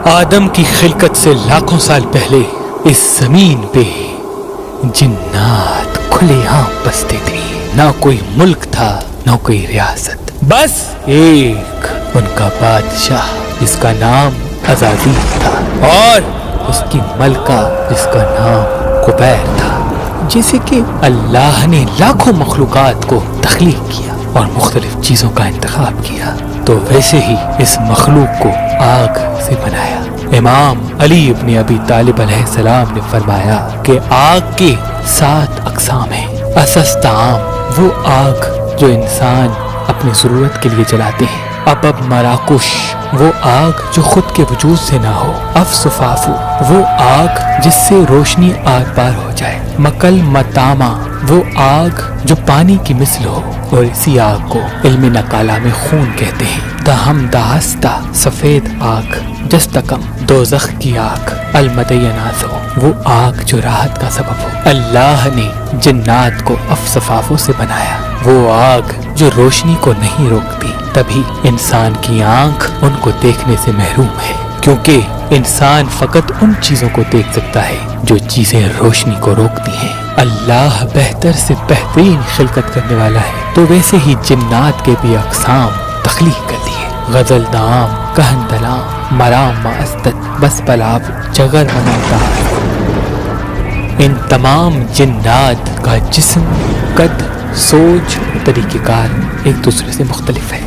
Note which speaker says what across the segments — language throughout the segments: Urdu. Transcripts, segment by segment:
Speaker 1: آدم کی خلقت سے لاکھوں سال پہلے اس زمین پہ جنات کھلے عام بستے تھے. نہ کوئی ملک تھا نہ کوئی ریاست، بس ایک ان کا بادشاہ جس کا نام عزازیل تھا اور اس کی ملکہ جس کا نام قبیر تھا. جیسے کہ اللہ نے لاکھوں مخلوقات کو تخلیق کیا اور مختلف چیزوں کا انتخاب کیا، تو ویسے ہی اس مخلوق کو آگ سے بنایا. امام علی ابن ابی طالب علیہ السلام نے فرمایا کہ آگ کے 7 اقسام ہیں. اسست عام، وہ آگ جو انسان اپنی ضرورت کے لیے جلاتے ہیں. اب مراکش، وہ آگ جو خود کے وجود سے نہ ہو. افسفافو، وہ آگ جس سے روشنی آر پار ہو جائے. مکل متاما، وہ آگ جو پانی کی مثل ہو، اور اسی آگ کو علم نقالہ میں خون کہتے ہیں. دہم دہستا، سفید آگ. جستکم، دوزخ کی آگ. المدیناتو، وہ آگ جو راحت کا سبب ہو. اللہ نے جنات کو افسفافوں سے بنایا، وہ آگ جو روشنی کو نہیں روکتی. تبھی انسان کی آنکھ ان کو دیکھنے سے محروم ہے، کیونکہ انسان فقط ان چیزوں کو دیکھ سکتا ہے جو چیزیں روشنی کو روکتی ہیں. اللہ بہتر سے بہترین خلقت کرنے والا ہے، تو ویسے ہی جنات کے بھی اقسام تخلیق کر دیے. غزل دام، کہن دلام، مرام ماستت، بس پلاب، جگر مناتا. ان تمام جنات کا جسم، قد، سوچ، طریقہ کار ایک دوسرے سے مختلف ہے.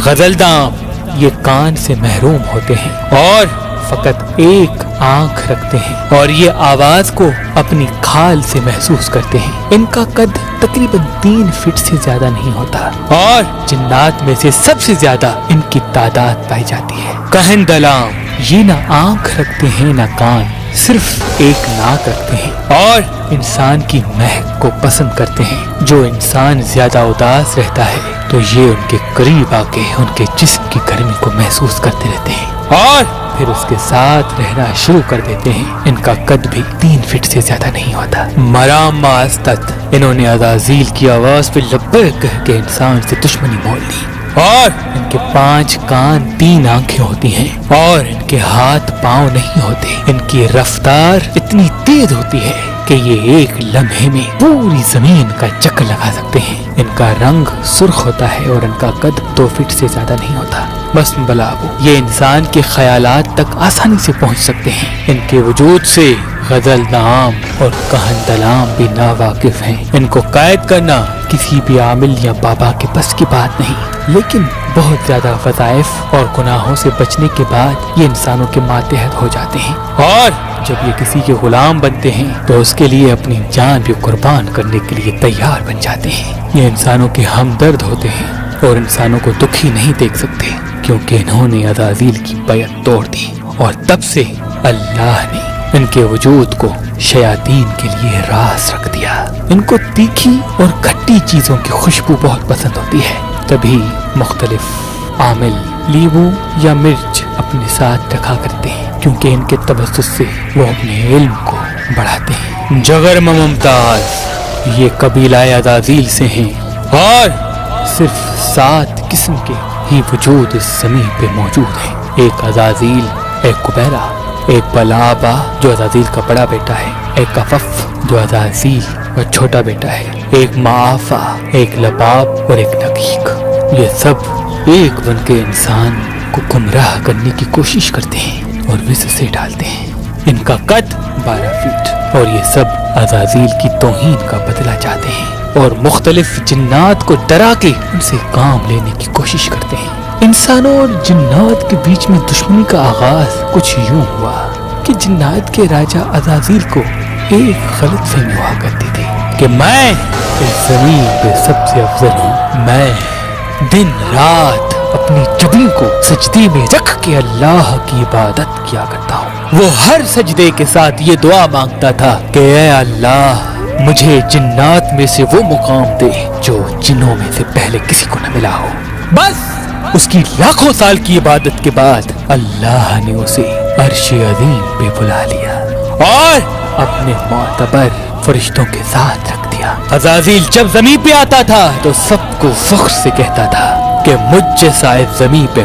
Speaker 1: غزل دام یہ کان سے محروم ہوتے ہیں اور فقط ایک آنکھ رکھتے ہیں، اور یہ آواز کو اپنی کھال سے محسوس کرتے ہیں. ان کا قد تقریباً 3 فٹ سے زیادہ نہیں ہوتا، اور جنات میں سے سب سے زیادہ ان کی تعداد پائی جاتی ہے. کہن دلام یہ نہ آنکھ رکھتے ہیں نہ کان، صرف ایک ناک رکھتے ہیں اور انسان کی مہک کو پسند کرتے ہیں. جو انسان زیادہ اداس رہتا ہے تو یہ ان کے قریب آ کے ان کے جسم کی گرمی کو محسوس کرتے رہتے ہیں اور پھر اس کے ساتھ رہنا شروع کر دیتے ہیں. ان کا قد بھی 3 فٹ سے زیادہ نہیں ہوتا. مرام ماستت، انہوں نے عزازیل کی آواز پہ لبیک کہہ کے انسان سے دشمنی مول لی، اور ان کے 5 کان، 3 آنکھیں ہوتی ہیں، اور ان کے ہاتھ پاؤں نہیں ہوتے. ان کی رفتار اتنی تیز ہوتی ہے کہ یہ ایک لمحے میں پوری زمین کا چکر لگا سکتے ہیں. ان کا رنگ سرخ ہوتا ہے اور ان کا قد 2 فٹ سے زیادہ نہیں ہوتا. بس بلابو، یہ انسان کے خیالات تک آسانی سے پہنچ سکتے ہیں. ان کے وجود سے غزل نام اور کہن دلام بھی ناواقف ہیں. ان کو قید کرنا کسی بھی عامل یا بابا کے بس کی بات نہیں، لیکن بہت زیادہ وظائف اور گناہوں سے بچنے کے بعد یہ انسانوں کے ماتحت ہو جاتے ہیں، اور جب یہ کسی کے غلام بنتے ہیں تو اس کے لیے اپنی جان بھی قربان کرنے کے لیے تیار بن جاتے ہیں. یہ انسانوں کے ہمدرد ہوتے ہیں اور انسانوں کو دکھی نہیں دیکھ سکتے، کیونکہ انہوں نے عزازیل کی بیعت توڑ دی، اور تب سے اللہ نے ان کے وجود کو شیاطین کے لیے راز رکھ دیا. ان کو تیکھی اور کھٹی چیزوں کی خوشبو بہت پسند ہوتی ہے، تبھی مختلف عامل لیمو یا مرچ اپنے ساتھ رکھا کرتے ہیں، کیونکہ ان کے تبسط سے وہ اپنے علم کو بڑھاتے ہیں. جگر ممتاز یہ قبیلہ عزازیل سے ہیں، اور صرف 7 قسم کے ہی وجود اس زمین پہ موجود ہیں. ایک عزازیل، ایک قبیرہ، ایک بلابا جو عزازیل کا بڑا بیٹا ہے، ایک کفف جو عزازیل کا چھوٹا بیٹا ہے، ایک معافہ، ایک لباب اور ایک نقیق. یہ سب ایک بن کے انسان کو گمراہ کرنے کی کوشش کرتے ہیں اور وز سے ڈالتے ہیں. ان کا قد 12 فٹ، اور یہ سب عزازیل کی توہین کا بدلہ چاہتے ہیں اور مختلف جنات کو ڈرا کے ان سے کام لینے کی کوشش کرتے ہیں. انسانوں اور جنات کے بیچ میں دشمنی کا آغاز کچھ یوں ہوا کہ جنات کے راجہ عزازیل کو ایک غلط فہمی ہوا کرتی تھی کہ میں اس زمین پہ سب سے افضل ہوں. میں دن رات اپنی جبین کو سجدے میں رکھ کے اللہ کی عبادت کیا کرتا ہوں. وہ ہر سجدے کے ساتھ یہ دعا مانگتا تھا کہ اے اللہ، مجھے جنات میں سے وہ مقام دے جو جنوں میں سے پہلے کسی کو نہ ملا ہو. بس اس کی لاکھوں سال کی عبادت کے بعد اللہ نے اسے عرش عظیم پہ بلا لیا اور اپنے معتبر فرشتوں کے ساتھ رکھ دیا. عزازیل جب زمین پہ آتا تھا تو سب کو فخر سے کہتا تھا کہ مجھ جیسا اس زمین پہ